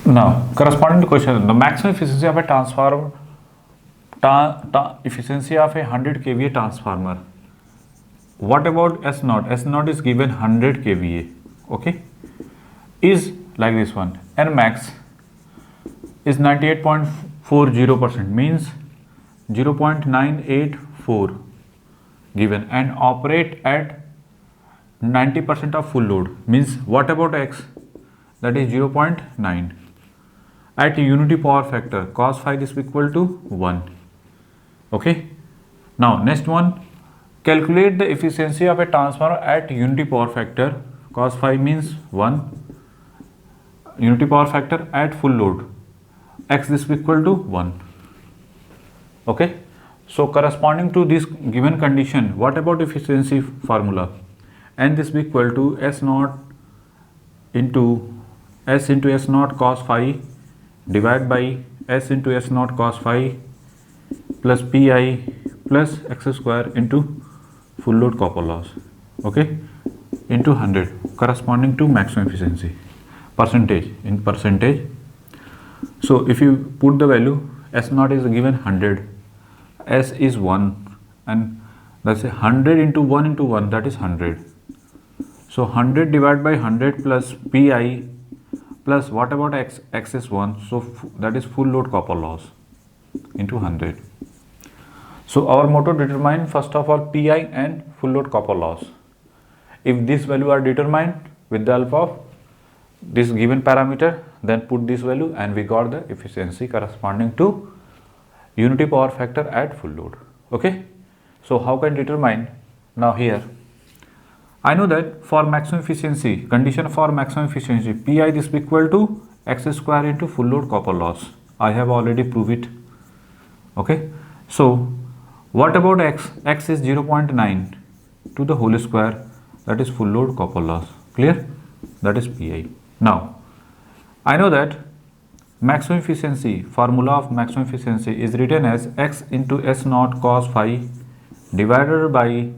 Now, corresponding to question, the maximum efficiency of a transformer, efficiency of a 100 kVA transformer. What about S naught? S naught is given 100 kVA. Okay, is like this one. N max is 98.40%, means 0.984 given, and operate at 90% of full load, means what about X? That is 0.9. At unity power factor, cos phi is equal to 1. Okay. Now next one, calculate the efficiency of a transformer at unity power factor. Cos phi means 1. Unity power factor at full load, X is equal to 1. Okay. So corresponding to this given condition, what about efficiency formula? N this be equal to S naught into S into S naught cos phi divided by S into S naught cos phi plus Pi plus X square into full load copper loss. Okay, into 100, corresponding to maximum efficiency percentage in percentage. So if you put the value, S naught is given 100, S is 1, and that's 100 into 1 into 1, that is 100. So 100 divided by 100 plus Pi plus what about X? X is 1, so that is full load copper loss into 100. So our motto, determine first of all Pi and full load copper loss. If this value are determined with the help of this given parameter, then put this value and we got the efficiency corresponding to unity power factor at full load. Okay, so how can determine? Now here I know that for maximum efficiency, condition for maximum efficiency, Pi is equal to X square into full load copper loss. I have already proved it. Okay, so what about X? X is 0.9 to the whole square, that is full load copper loss. Clear? That is Pi. Now I know that maximum efficiency, formula of maximum efficiency is written as X into S naught cos phi divided by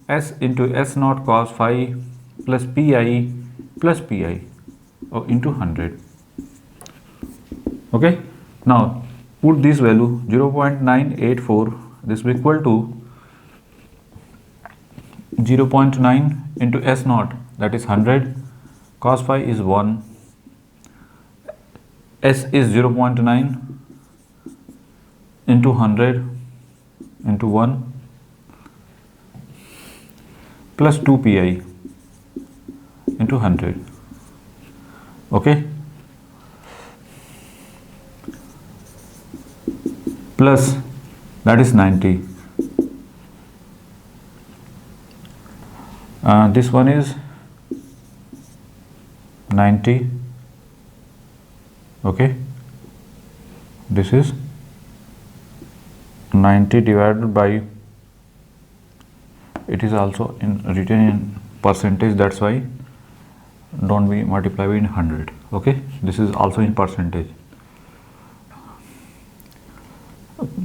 S into S naught cos phi plus Pi into 100. Okay, now put this value 0.984, this will equal to 0.9 into S naught, that is 100, cos phi is 1, S is 0.9 into 100 into 1 plus 2 Pi into 100. Okay, plus that is 90. This one is 90. Okay, this is 90 divided by, it is also written in percentage, that's why don't we multiply in 100. Okay, this is also in percentage.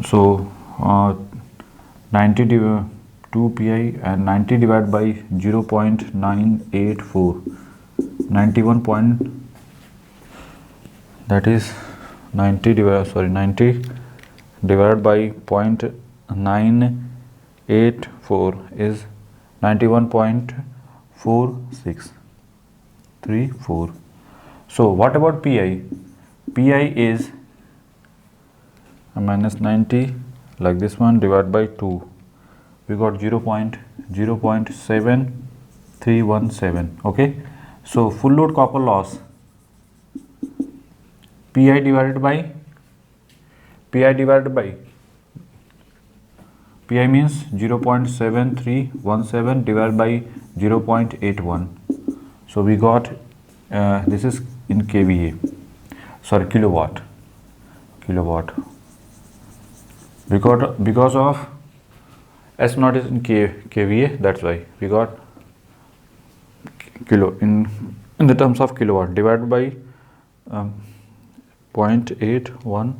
So 90 divided 2 Pi and 90 divided by 0.984, 91 point, that is 90 divided by 0.984 is 91.4634. So what about Pi? Pi is minus 90, like this one, divided by 2, we got 0.7317. Okay, so full load copper loss, Pi divided by Pi means 0.7317 divided by 0.81. So we got this is in kVA, sorry, kilowatt. Because of S naught is in kVA, that's why we got kilo in the terms of kilowatt, divided by 0.81,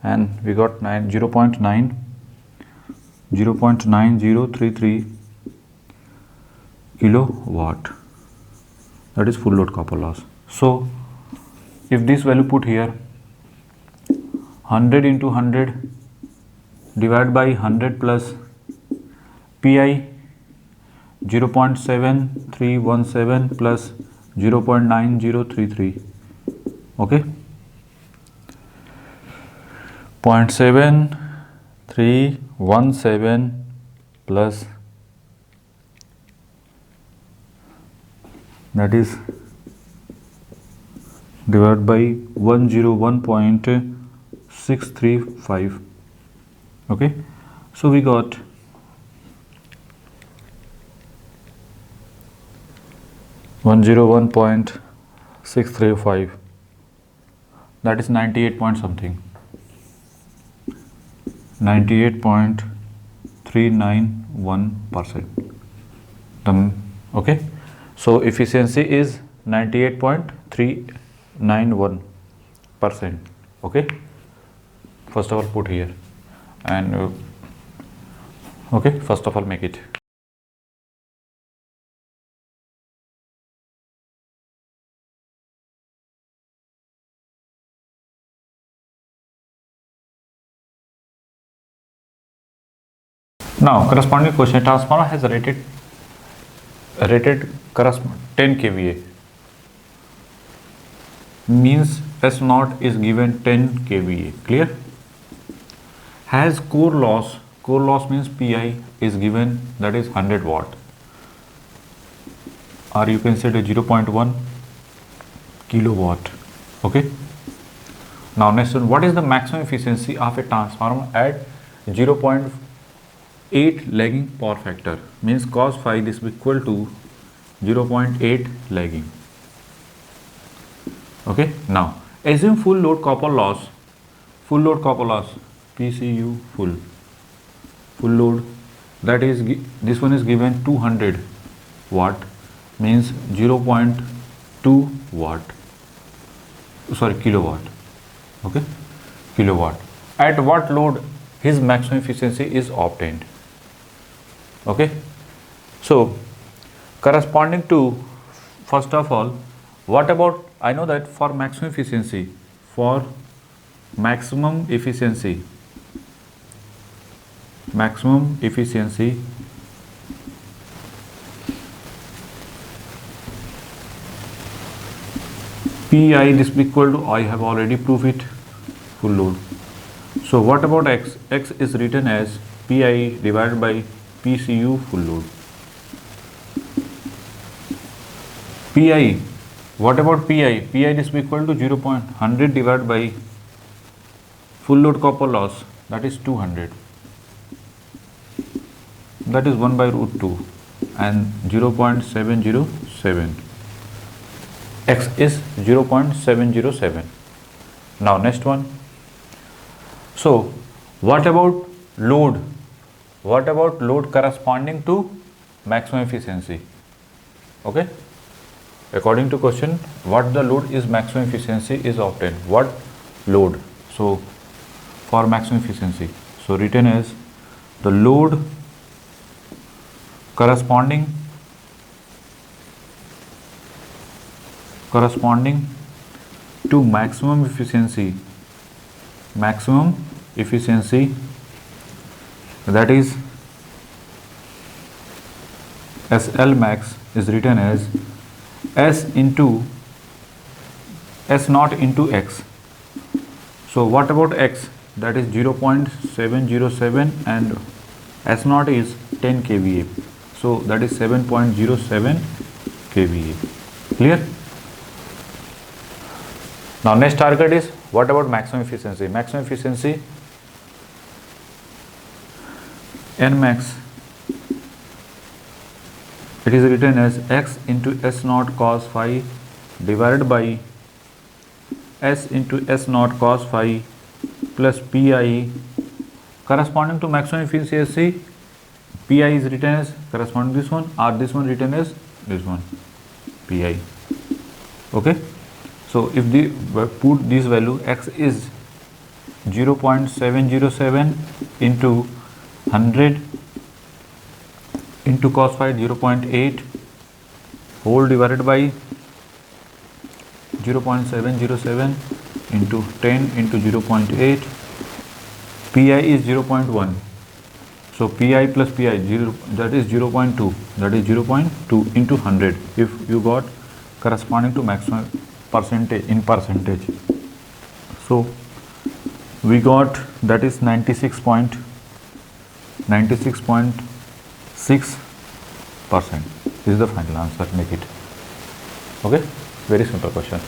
and we got 0.9033 kilowatt, that is full load copper loss. So if this value put here, 100 into 100 divided by 100 plus pi 0.7317 plus 0.9033, okay, 0.7317 plus, that is divided by 101.635, okay. So we got 101.635, that is 98 point something, 98.391%. Okay, so efficiency is 98.391%. okay, first of all put here, and okay, first of all make it. Now corresponding question, transformer has rated 10 kVA, means S naught is given 10 kVA, clear. Has core loss means Pi is given, that is 100 watt, or you can say the 0.1 kilowatt, okay. Now next one, what is the maximum efficiency of a transformer at 0.8 lagging power factor, means cos phi this is equal to 0.8 lagging, okay. Now assume full load copper loss, PCU full load, that is this one is given 200 watt, means 0.2 watt, sorry kilowatt, okay, kilowatt. At what load his maximum efficiency is obtained, okay. So corresponding to, first of all, what about, I know that for maximum efficiency Pi this is equal to, I have already proved it, full load. So what about X? X is written as Pi divided by PCU full load. Pi, what about Pi? Pi this is equal to 0.100 divided by full load copper loss, that is 200, that is 1 by root 2, and 0.707. X is 0.707. Now next one. So what about load? Corresponding to maximum efficiency? Okay. According to question, what the load is maximum efficiency is obtained? What load? So for maximum efficiency, so written as the load corresponding to maximum efficiency, that is SL max is written as S naught into X. So what about X? That is 0.707 and S naught is 10 kVA. So that is 7.07 kVA. Clear? Now next target is, what about maximum efficiency? Maximum efficiency N max, it is written as X into S naught cos phi divided by S into S naught cos phi plus Pi. Corresponding to maximum efficiency, Pi is written as corresponding to this one, or this one written as this one, Pi. Okay. So if the put this value, X is 0.707 into 100 into cos phi 0.8 whole divided by 0.707 into 10 into 0.8. Pi is 0.1. So Pi plus Pi 0, that is 0.2, that is 0.2 into 100 if you got corresponding to maximum percentage in percentage. So we got that is 96.6%. This is the final answer. Make it. Okay, very simple question.